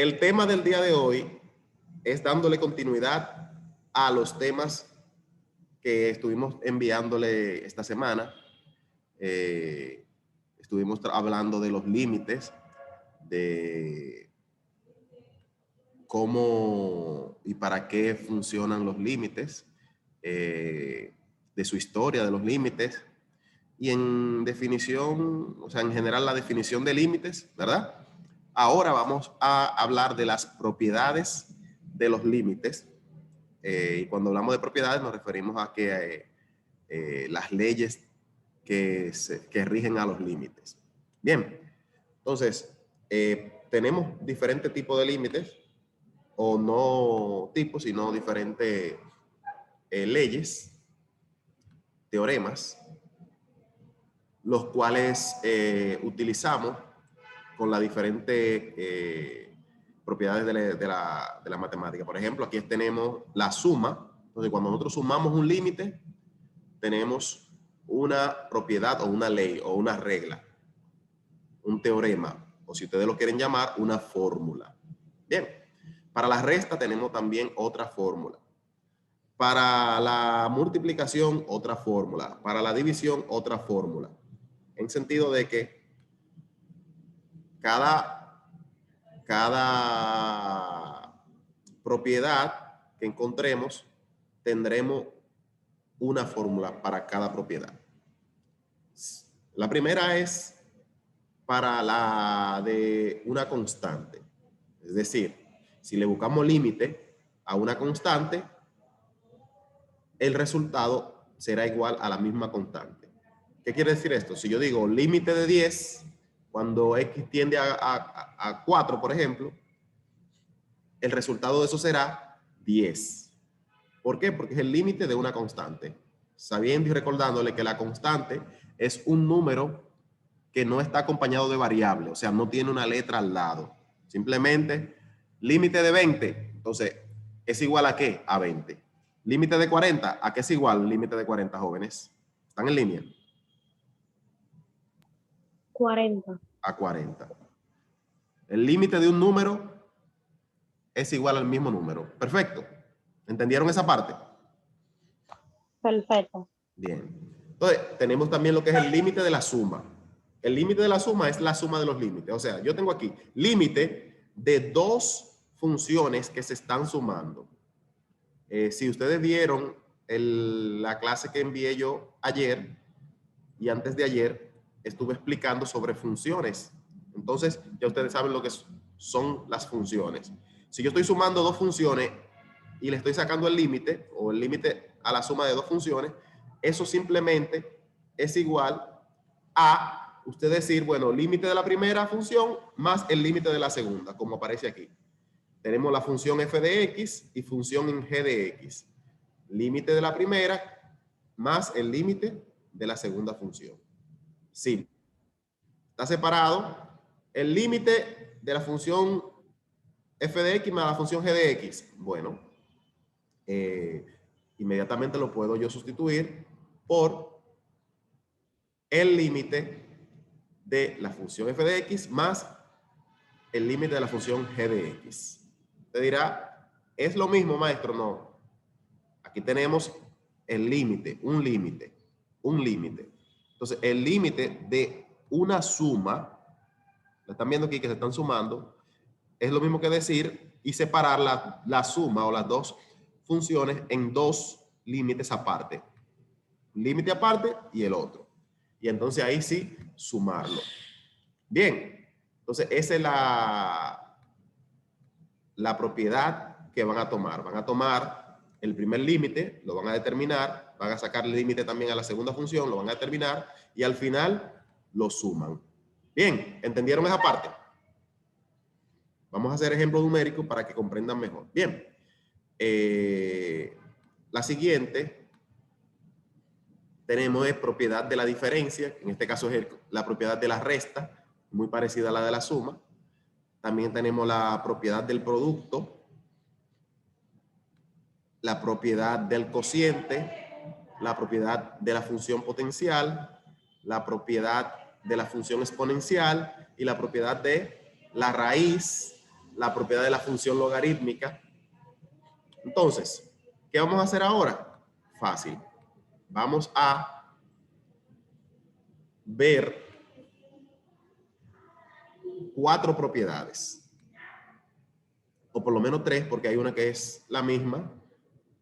el tema del día de hoy es dándole continuidad a los temas que estuvimos enviándole esta semana. Estuvimos hablando de los límites, de cómo y para qué funcionan los límites, de su historia de los límites y en definición, o sea, en general la definición de límites, ¿verdad? Ahora vamos a hablar de las propiedades de los límites. Y cuando hablamos de propiedades nos referimos a que las leyes que rigen a los límites. Bien, entonces, tenemos diferentes tipos de límites, o no tipos, sino diferentes leyes, teoremas, los cuales utilizamos con las diferentes propiedades de la matemática. Por ejemplo, aquí tenemos la suma. Entonces, cuando nosotros sumamos un límite, tenemos una propiedad o una ley o una regla, un teorema, o si ustedes lo quieren llamar, una fórmula. Bien, para la resta tenemos también otra fórmula. Para la multiplicación, otra fórmula. Para la división, otra fórmula. En sentido de que cada propiedad que encontremos, tendremos una fórmula para cada propiedad. La primera es para la de una constante. Es decir, si le buscamos límite a una constante, el resultado será igual a la misma constante. ¿Qué quiere decir esto? Si yo digo límite de 10, cuando x tiende a 4, por ejemplo, el resultado de eso será 10. ¿Por qué? Porque es el límite de una constante. Sabiendo y recordándole que la constante es un número que no está acompañado de variable, o sea, no tiene una letra al lado. Simplemente, límite de 20, entonces, ¿es igual a qué? A 20. Límite de 40, ¿a qué es igual límite de 40, jóvenes? ¿Están en línea? 40. A 40. El límite de un número es igual al mismo número. Perfecto. ¿Entendieron esa parte? Perfecto. Bien. Entonces, tenemos también lo que es el límite de la suma. El límite de la suma es la suma de los límites. O sea, yo tengo aquí límite de dos funciones que se están sumando. Si ustedes vieron la clase que envié yo ayer y antes de ayer, estuve explicando sobre funciones. Entonces, ya ustedes saben lo que son las funciones. Si yo estoy sumando dos funciones y le estoy sacando el límite, o el límite a la suma de dos funciones, eso simplemente es igual a usted decir, bueno, límite de la primera función más el límite de la segunda, como aparece aquí. Tenemos la función f de x y función en g de x. Límite de la primera más el límite de la segunda función. Sí. Está separado el límite de la función f de x más la función g de x. Bueno, inmediatamente lo puedo yo sustituir por el límite de la función f de x más el límite de la función g de x. Usted dirá, ¿es lo mismo, maestro? No. Aquí tenemos el límite, un límite, un límite. Entonces, el límite de una suma, la están viendo aquí que se están sumando, es lo mismo que decir y separar la suma o las dos funciones en dos límites aparte. Límite aparte y el otro. Y entonces ahí sí, sumarlo. Bien, entonces esa es la propiedad que van a tomar. Van a tomar el primer límite, lo van a determinar, van a sacar el límite también a la segunda función, lo van a determinar y al final lo suman. Bien, ¿entendieron esa parte? Vamos a hacer ejemplos numéricos para que comprendan mejor. Bien, la siguiente tenemos es propiedad de la diferencia, en este caso es la propiedad de la resta, muy parecida a la de la suma. También tenemos la propiedad del producto, la propiedad del cociente, la propiedad de la función potencial, la propiedad de la función exponencial y la propiedad de la raíz, la propiedad de la función logarítmica. Entonces, ¿qué vamos a hacer ahora? Fácil. Vamos a ver 4 propiedades. O por lo menos 3, porque hay una que es la misma.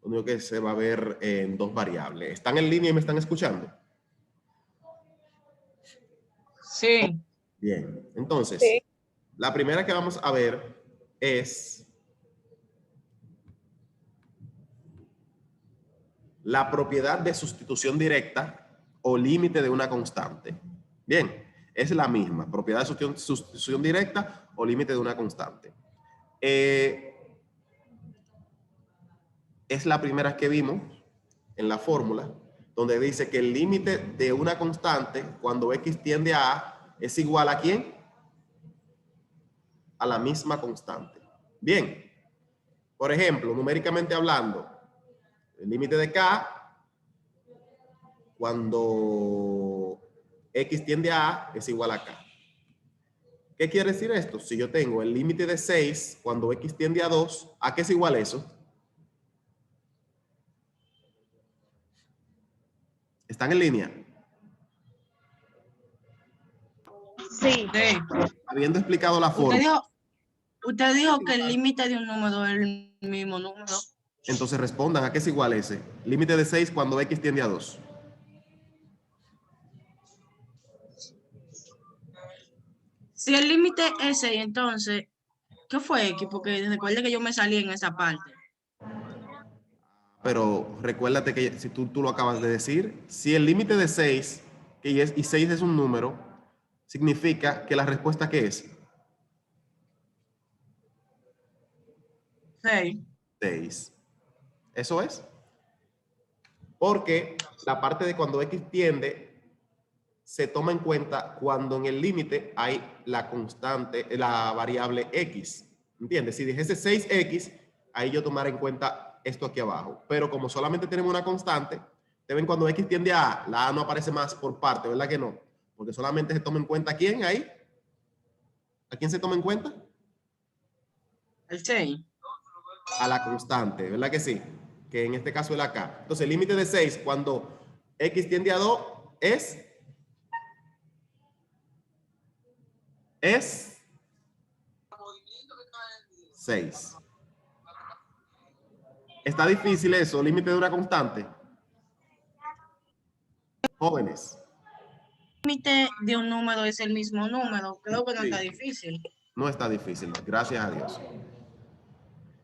Lo único que se va a ver en 2 variables. ¿Están en línea y me están escuchando? Sí. Bien. Entonces, Sí. la primera que vamos a ver es la propiedad de sustitución directa o límite de una constante. Bien, es la misma, propiedad de sustitución directa o límite de una constante. Es la primera que vimos en la fórmula, donde dice que el límite de una constante cuando x tiende a A es igual a ¿quién? A la misma constante. Bien, por ejemplo, numéricamente hablando, el límite de K cuando x tiende a A es igual a K. ¿Qué quiere decir esto? Si yo tengo el límite de 6 cuando x tiende a 2, ¿a qué es igual eso? ¿Están en línea? Sí. Sí. Habiendo explicado la fórmula. Usted dijo que el límite de un número es el mismo número. Entonces respondan, ¿a qué es igual ese? Límite de 6 cuando x tiende a 2. Si el límite es 6, entonces, ¿qué fue X? Porque recuerde que yo me salí en esa parte. Pero recuérdate que si tú lo acabas de decir, si el límite de 6 y 6 es un número, significa que la respuesta ¿qué es? 6. 6. Eso es. Porque la parte de cuando x tiende se toma en cuenta cuando en el límite hay la constante, la variable x. ¿Entiendes? Si dijese 6x, ahí yo tomara en cuenta esto aquí abajo. Pero como solamente tenemos una constante, deben cuando x tiende a A, la A no aparece más por parte, ¿verdad que no? Porque solamente se toma en cuenta ¿quién ahí? ¿A quién se toma en cuenta? El 6. A la constante, ¿verdad que sí? Que en este caso es la K. Entonces el límite de 6 cuando x tiende a 2 es 6. ¿Está difícil eso? ¿Límite de una constante? Jóvenes. El límite de un número es el mismo número. Creo que no está Sí. difícil. No está difícil, gracias a Dios.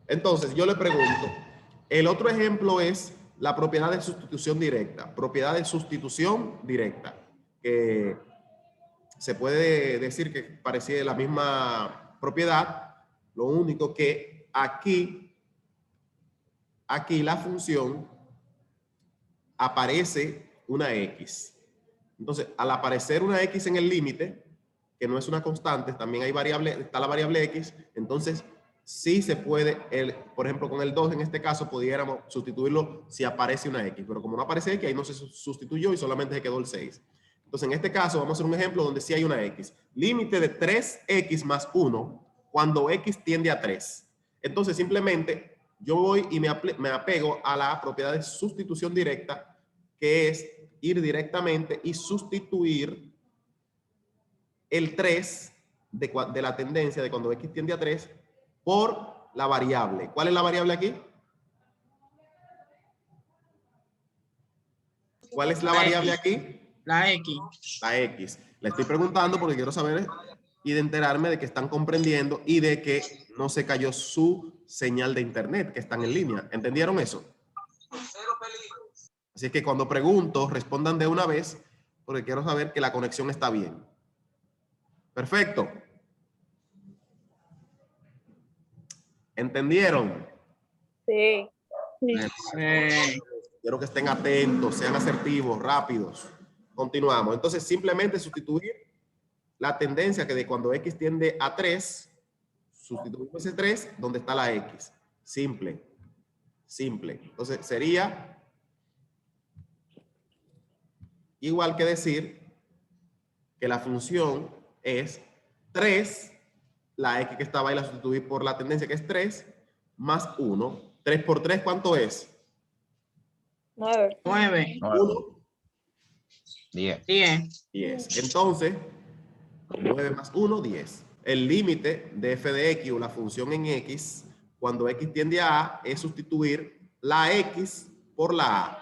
Entonces, yo le pregunto, el otro ejemplo es la propiedad de sustitución directa. Propiedad de sustitución directa, que se puede decir que parecía la misma propiedad, lo único que aquí la función aparece una x. Entonces, al aparecer una x en el límite, que no es una constante, también hay variable, está la variable x, entonces sí se puede, por ejemplo, con el 2 en este caso, pudiéramos sustituirlo si aparece una x, pero como no aparece x, ahí no se sustituyó y solamente se quedó el 6. Entonces, en este caso, vamos a hacer un ejemplo donde sí hay una x. Límite de 3x más 1 cuando x tiende a 3. Entonces, simplemente yo voy y me apego a la propiedad de sustitución directa, que es ir directamente y sustituir el 3 de la tendencia de cuando x tiende a 3 por la variable. ¿Cuál es la variable aquí? ¿Cuál es la variable aquí? La X. La x. Le estoy preguntando porque quiero saber y de enterarme de que están comprendiendo y de que no se cayó su señal de internet, que están en línea. ¿Entendieron eso? Así que cuando pregunto, respondan de una vez porque quiero saber que la conexión está bien. Perfecto. ¿Entendieron? Sí. Quiero que estén atentos, sean asertivos, rápidos. Continuamos. Entonces, simplemente sustituir la tendencia que de cuando x tiende a 3, sustituimos ese 3 donde está la x. Simple. Simple. Entonces, sería igual que decir que la función es 3 la x que estaba ahí la sustituí por la tendencia, que es 3, más 1. 3 por 3, ¿cuánto es? 9. 9, 1, 10. 10. 10. Entonces, 9 más 1, 10. El límite de f de x o la función en x, cuando x tiende a a, es sustituir la x por la a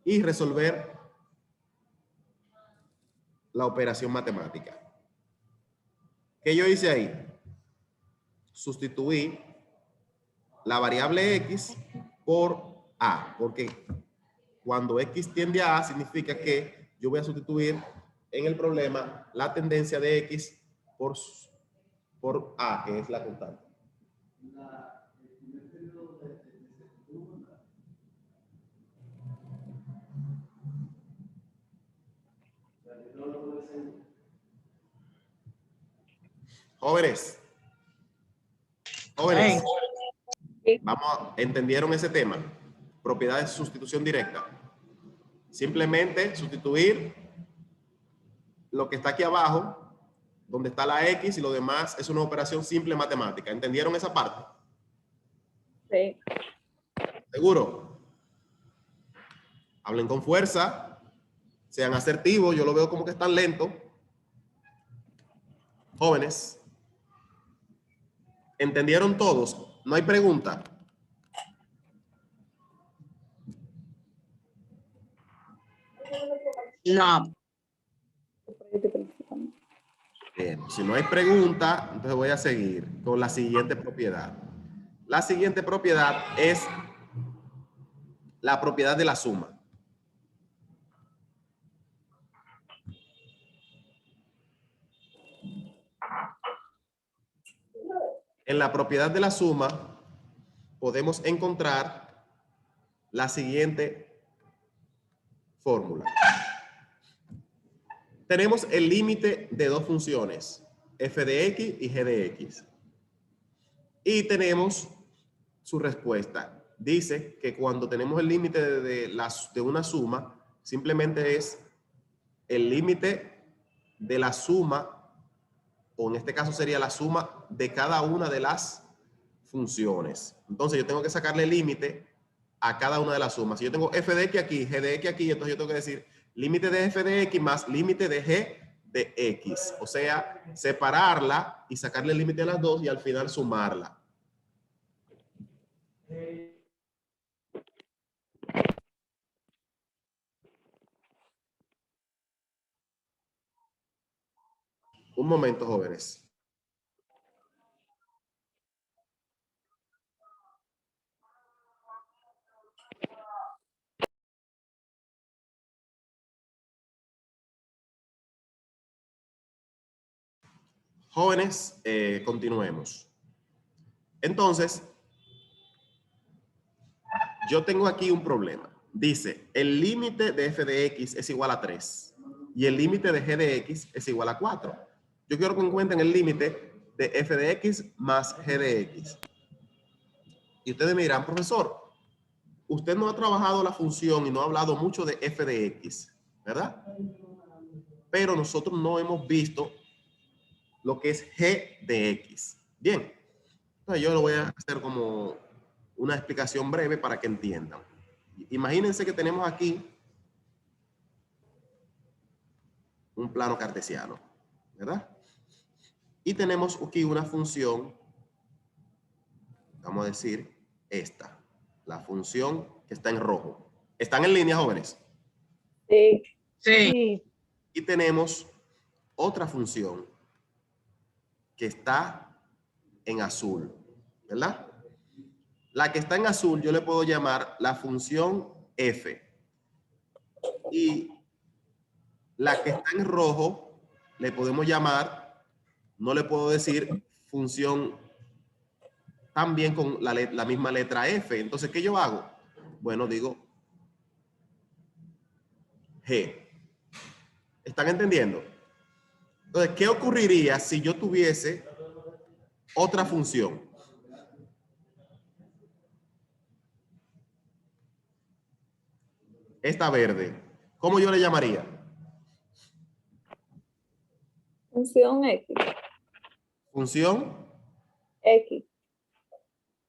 y resolver la operación matemática. ¿Qué yo hice ahí? Sustituí la variable x por a, porque cuando x tiende a significa que yo voy a sustituir en el problema la tendencia de x por a, que es la constante. Jóvenes, jóvenes, ¿entendieron ese tema? Propiedades de sustitución directa. Simplemente sustituir lo que está aquí abajo, donde está la x, y lo demás es una operación simple matemática. ¿Entendieron esa parte? Sí. ¿Seguro? Hablen con fuerza, sean asertivos. Yo lo veo como que están lentos. Jóvenes, ¿entendieron todos? No hay pregunta. No. Bien, si no hay pregunta, entonces voy a seguir con la siguiente propiedad. La siguiente propiedad es la propiedad de la suma. En la propiedad de la suma podemos encontrar la siguiente fórmula. Tenemos el límite de dos funciones, f de x y g de x. Y tenemos su respuesta. Dice que cuando tenemos el límite de una suma, simplemente es el límite de la suma, o en este caso sería la suma de cada una de las funciones. Entonces yo tengo que sacarle límite a cada una de las sumas. Si yo tengo f de x aquí, g de x aquí, entonces yo tengo que decir límite de f de x más límite de g de x. O sea, separarla y sacarle el límite a las dos y al final sumarla. Un momento, jóvenes. Jóvenes, continuemos. Entonces, yo tengo aquí un problema. Dice, el límite de f de x es igual a 3 y el límite de g de x es igual a 4. Yo quiero que encuentren el límite de f de x más g de x. Y ustedes me dirán, profesor, usted no ha trabajado la función y no ha hablado mucho de f de x, ¿verdad? Pero nosotros no hemos visto lo que es g de x. Bien, entonces yo lo voy a hacer como una explicación breve para que entiendan. Imagínense que tenemos aquí un plano cartesiano, ¿verdad? Y tenemos aquí una función, vamos a decir esta, la función que está en rojo. ¿Están en línea, jóvenes? Sí. Sí. Y tenemos otra función que está en azul, ¿verdad? La que está en azul yo le puedo llamar la función f. Y la que está en rojo le podemos llamar, no le puedo decir función también con la misma letra f. Entonces, ¿qué yo hago? Bueno, digo g. ¿Están entendiendo? Entonces, ¿qué ocurriría si yo tuviese otra función? Esta verde. ¿Cómo yo le llamaría? Función X. función, X.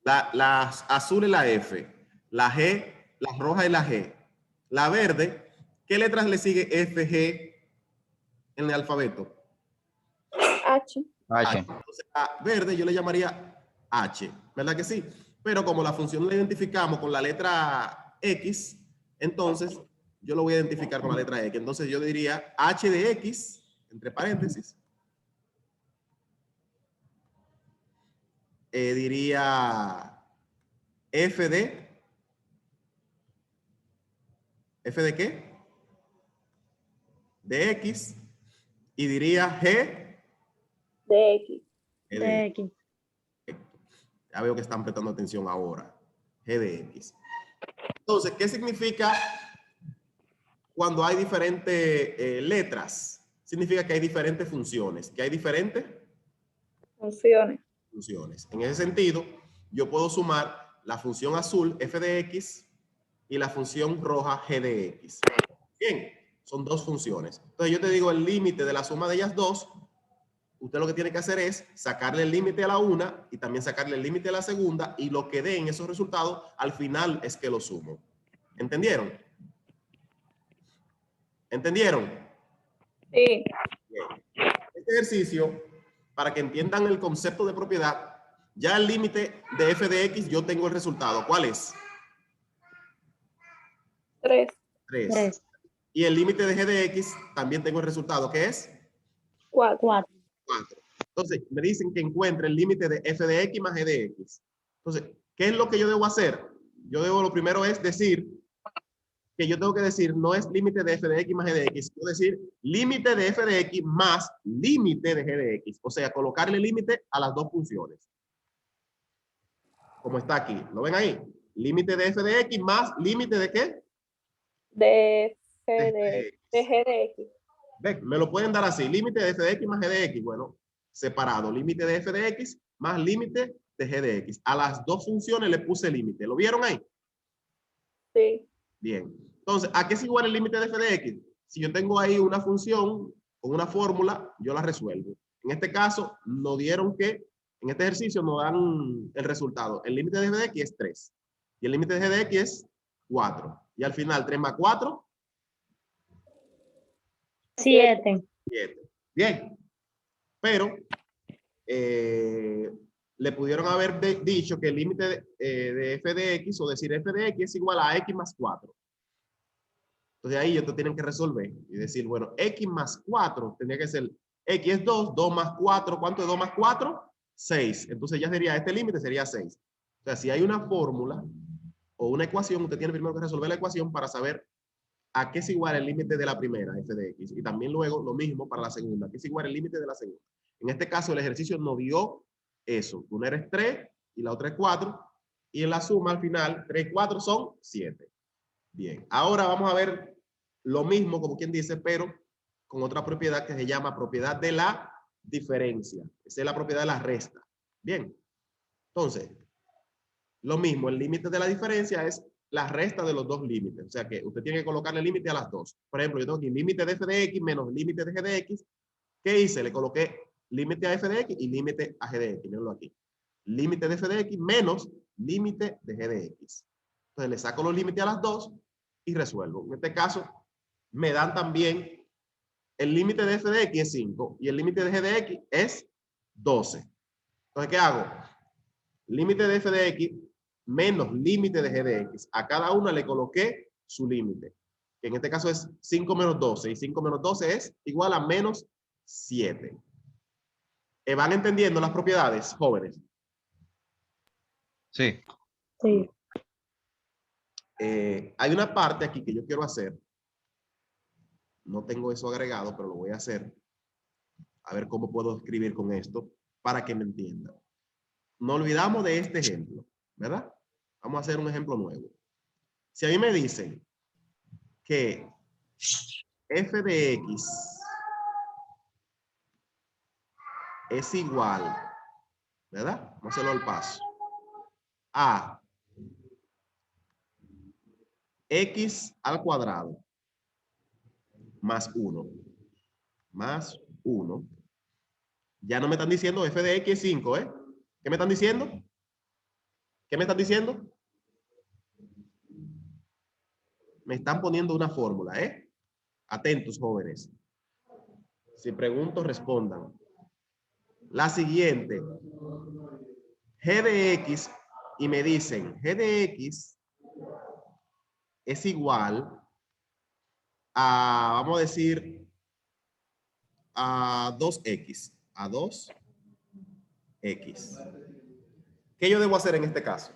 la azul es la F, la G, la roja es la G, la verde, ¿qué letras le sigue F, G en el alfabeto? H. H. Entonces, a verde yo le llamaría H, ¿verdad que sí? Pero como la función la identificamos con la letra X, entonces yo lo voy a identificar con la letra X. Entonces yo diría H de X, entre paréntesis. Diría F de qué? De X. Y diría G De X. de X. Ya veo que están prestando atención ahora. G de X. Entonces, ¿qué significa cuando hay diferentes letras? Significa que hay diferentes funciones. Que hay diferentes Funciones. funciones. En ese sentido, yo puedo sumar la función azul f de x y la función roja g de x. Bien, son dos funciones. Entonces yo te digo el límite de la suma de ellas dos. Usted lo que tiene que hacer es sacarle el límite a la una y también sacarle el límite a la segunda, y lo que den esos resultados al final es que lo sumo. ¿Entendieron? ¿Entendieron? Sí. Bien. Este ejercicio, para que entiendan el concepto de propiedad, ya el límite de f de x yo tengo el resultado. ¿Cuál es? 3. 3. Y el límite de g de x también tengo el resultado. ¿Qué es? 4. 4. Entonces, me dicen que encuentre el límite de f de x más g de x. Entonces, ¿qué es lo que yo debo hacer? Lo primero es decir que yo tengo que decir no es límite de f de x más g de x, sino decir límite de f de x más límite de g de x. O sea, colocarle límite a las dos funciones. Como está aquí. ¿Lo ven ahí? Límite de f de x más límite de ¿qué? De De G de X. ¿Ven? Me lo pueden dar así. Límite de f de x más g de x. Bueno, separado. Límite de f de x más límite de g de x. A las dos funciones le puse límite. ¿Lo vieron ahí? Sí. Bien. Entonces, ¿a qué es igual el límite de f de x? Si yo tengo ahí una función con una fórmula, yo la resuelvo. En este caso, nos dieron que, en este ejercicio nos dan el resultado. El límite de f de x es 3. Y el límite de g de x es 4. Y al final, 3 más 4, 7. 7. Bien. Pero le pudieron haber dicho que el límite de f de x, o decir f de x es igual a x más 4. Entonces ahí ellos tienen que resolver y decir, bueno, x más 4 tendría que ser, x es 2, 2 más 4, ¿cuánto es 2 más 4? 6. Entonces ya sería, este límite sería 6. O sea, si hay una fórmula o una ecuación, usted tiene primero que resolver la ecuación para saber a qué es igual el límite de la primera, f de x. Y también luego lo mismo para la segunda, a qué es igual el límite de la segunda. En este caso el ejercicio nos dio eso. Una es 3 y la otra es 4. Y en la suma al final, 3 y 4 son 7. Bien, ahora vamos a ver lo mismo, como quien dice, pero con otra propiedad que se llama propiedad de la diferencia. Esa es la propiedad de la resta. Bien, entonces, lo mismo, el límite de la diferencia es la resta de los dos límites. O sea que usted tiene que colocarle límite a las dos. Por ejemplo, yo tengo aquí límite de f de x menos límite de g de x. ¿Qué hice? Le coloqué límite a f de x y límite a g de x. Mírenlo aquí. Límite de f de x menos límite de g de x. Entonces le saco los límites a las dos y resuelvo. En este caso, me dan también el límite de f de x es 5 y el límite de g de x es 12. Entonces, ¿qué hago? Límite de f de x menos límite de g de x. A cada una le coloqué su límite, que en este caso es 5 menos 12, y 5 menos 12 es igual a menos 7. ¿Van entendiendo las propiedades, jóvenes? Sí. Sí. Hay una parte aquí que yo quiero hacer. No tengo eso agregado, pero lo voy a hacer. A ver cómo puedo escribir con esto para que me entiendan. No olvidamos de este ejemplo, ¿verdad? Vamos a hacer un ejemplo nuevo. Si a mí me dicen que f de x es igual, ¿verdad? Vamos a hacerlo al paso. A x al cuadrado más 1 más 1 Ya no me están diciendo f de x es 5, ¿eh? ¿Qué me están diciendo? ¿Qué me están diciendo? Me están poniendo una fórmula, ¿eh? Atentos, jóvenes. Si pregunto, respondan. La siguiente. G de x, y me dicen, G de x es igual a, vamos a decir, a 2x. A 2x. ¿Qué yo debo hacer en este caso?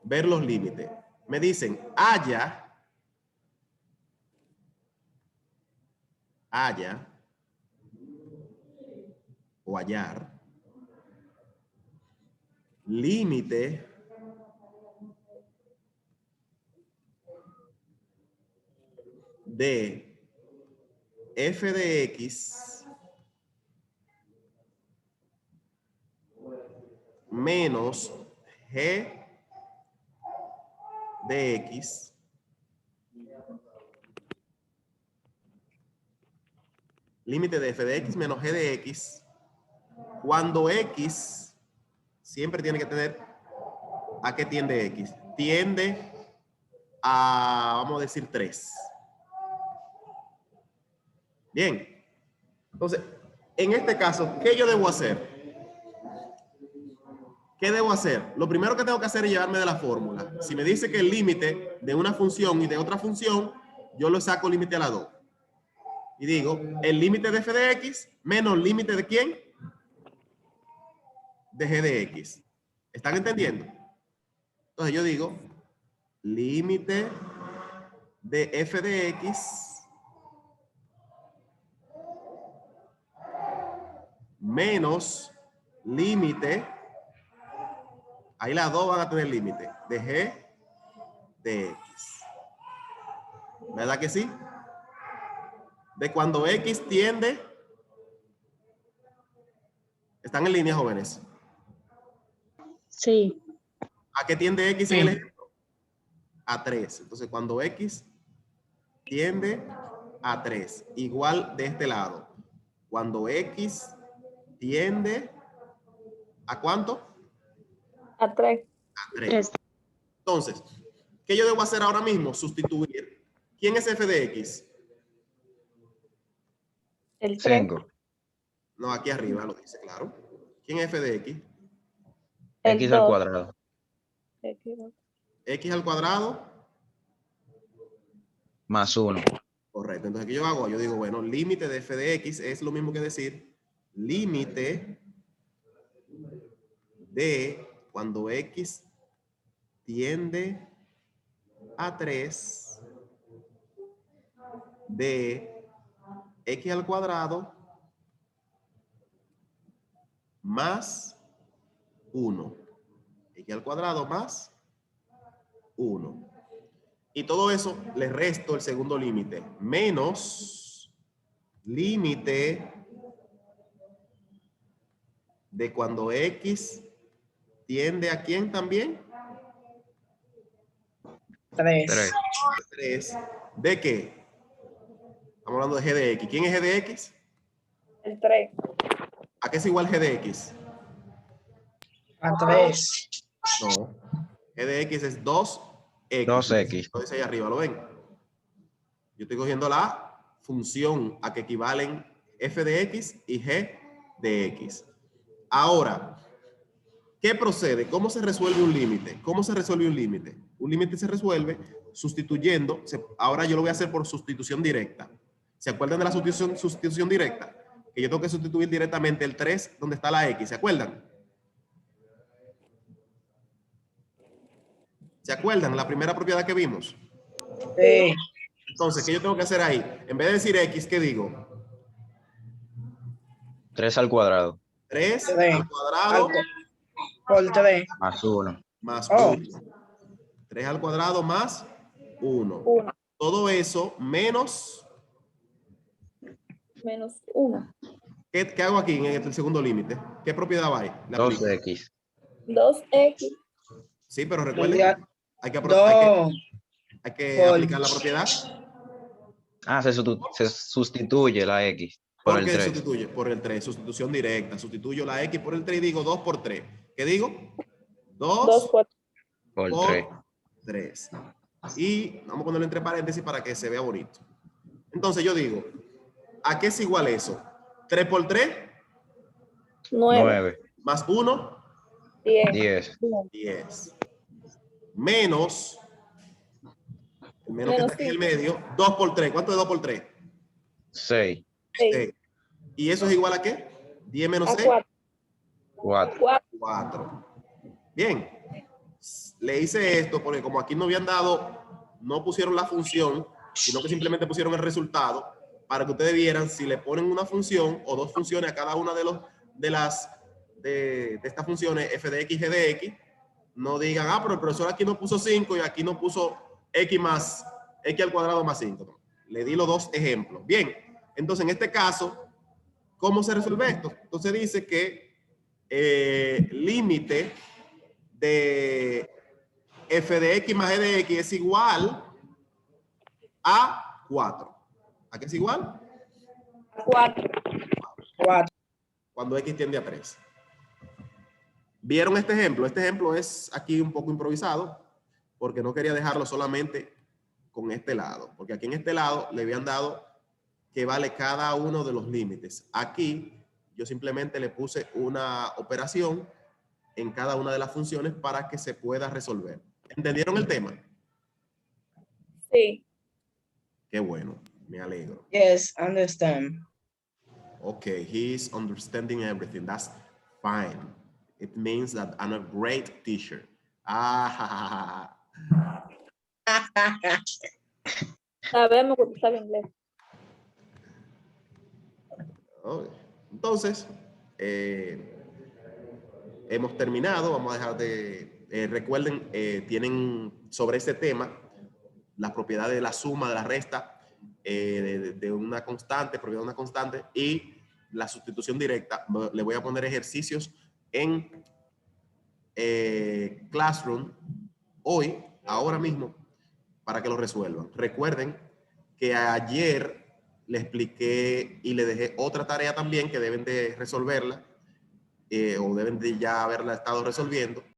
Ver los límites. Me dicen, haya o hallar límite de f de x menos g de x límite de f de x menos g de x cuando x siempre tiene que tener ¿a qué tiende x? Tiende a, vamos a decir, 3. Bien. Entonces, en este caso, ¿qué yo debo hacer? ¿Qué debo hacer? Lo primero que tengo que hacer es llevarme de la fórmula. Si me dice que el límite de una función y de otra función, yo lo saco límite a la 2. Y digo, el límite de f de x menos límite de ¿quién? De g de x. ¿Están entendiendo? Entonces yo digo, límite de f de x menos límite, ahí las dos van a tener límite, de g de x. ¿Verdad que sí? De cuando x tiende, ¿están en línea, jóvenes? Sí. ¿A qué tiende x en el ejemplo? A 3. Entonces, cuando x tiende a 3, igual de este lado. Cuando x tiende ¿a cuánto? A 3. A 3. Entonces, ¿qué yo debo hacer ahora mismo? Sustituir. ¿Quién es f de x? El 3. 5. No, aquí arriba lo dice, claro. ¿Quién es f de x? El X al 2. cuadrado. X al cuadrado. Más 1. Correcto. Entonces, ¿qué yo hago? Yo digo, bueno, límite de f de x es lo mismo que decir límite de cuando x tiende a 3 de x al cuadrado más 1. X al cuadrado más 1. Y todo eso le resto el segundo límite. Menos límite de cuando x tiende a ¿quién también? 3. 3. ¿De qué? Estamos hablando de g de x. ¿Quién es g de x? El 3. ¿A qué es igual g de x? A 3. No. G de x es 2x. 2x. Lo dice ahí arriba, ¿lo ven? Yo estoy cogiendo la función a que equivalen f de x y g de x. Ahora, ¿qué procede? ¿Cómo se resuelve un límite? ¿Cómo se resuelve un límite? Un límite se resuelve sustituyendo, ahora yo lo voy a hacer por sustitución directa. ¿Se acuerdan de la sustitución directa? Que yo tengo que sustituir directamente el 3 donde está la x, ¿se acuerdan? ¿Se acuerdan? La primera propiedad que vimos. Sí. Entonces, ¿qué yo tengo que hacer ahí? En vez de decir x, ¿qué digo? 3 al cuadrado. 3 3 al cuadrado por 3. Más 1. más Oh. 1. 3 al cuadrado más 1. 1. Todo eso menos... Menos 1. ¿Qué hago aquí en el segundo límite? ¿Qué propiedad va ahí? La aplico. 2x. 2x. Sí, pero recuerden, hay que 2 hay que por- aplicar la propiedad. Ah, se sustituye la x. Por ¿Por el qué 3. sustituye? Por el 3, sustitución directa. Sustituyo la X por el 3 y digo 2 por 3. ¿Qué digo? 2 2 por Por por 3. 3. Y vamos a ponerlo entre paréntesis para que se vea bonito. Entonces yo digo, ¿a qué es igual eso? 3 por 3 9. 9. más 1, 10. 10. 10. Menos, el menos que Menos está aquí en el 5. medio, 2 por 3. ¿Cuánto es 2 por 3? 6. 6. ¿Y eso es igual a qué? 10 menos A 6. 4. 4. 4. 4. Bien. Le hice esto porque como aquí no habían dado, no pusieron la función, sino que simplemente pusieron el resultado para que ustedes vieran si le ponen una función o dos funciones a cada una de estas funciones f de x y g de x, no digan, ah, pero el profesor aquí no puso 5 y aquí no puso x más x al cuadrado más 5. Le di los dos ejemplos. Bien, entonces en este caso, ¿cómo se resuelve esto? Entonces dice que límite de f de x más g de x es igual a 4. ¿A qué es igual? A 4. 4. Cuando x tiende a 3. ¿Vieron este ejemplo? Este ejemplo es aquí un poco improvisado porque no quería dejarlo solamente con este lado, porque aquí en este lado le habían dado que vale cada uno de los límites. Aquí yo simplemente le puse una operación en cada una de las funciones para que se pueda resolver. ¿Entendieron el tema? Sí. Qué bueno, me alegro. Yes, understand. Okay, he's understanding everything. That's fine. It means that I'm a great teacher. Ah, Sabemos que tú sabes inglés. oh, entonces, hemos terminado. Vamos a dejar de... recuerden, tienen sobre este tema las propiedades de la suma, de la resta, de una constante, propiedad de una constante y la sustitución directa. Le voy a poner ejercicios en Classroom hoy, ahora mismo, para que lo resuelvan. Recuerden que ayer le expliqué y le dejé otra tarea también que deben de resolverla o deben de ya haberla estado resolviendo.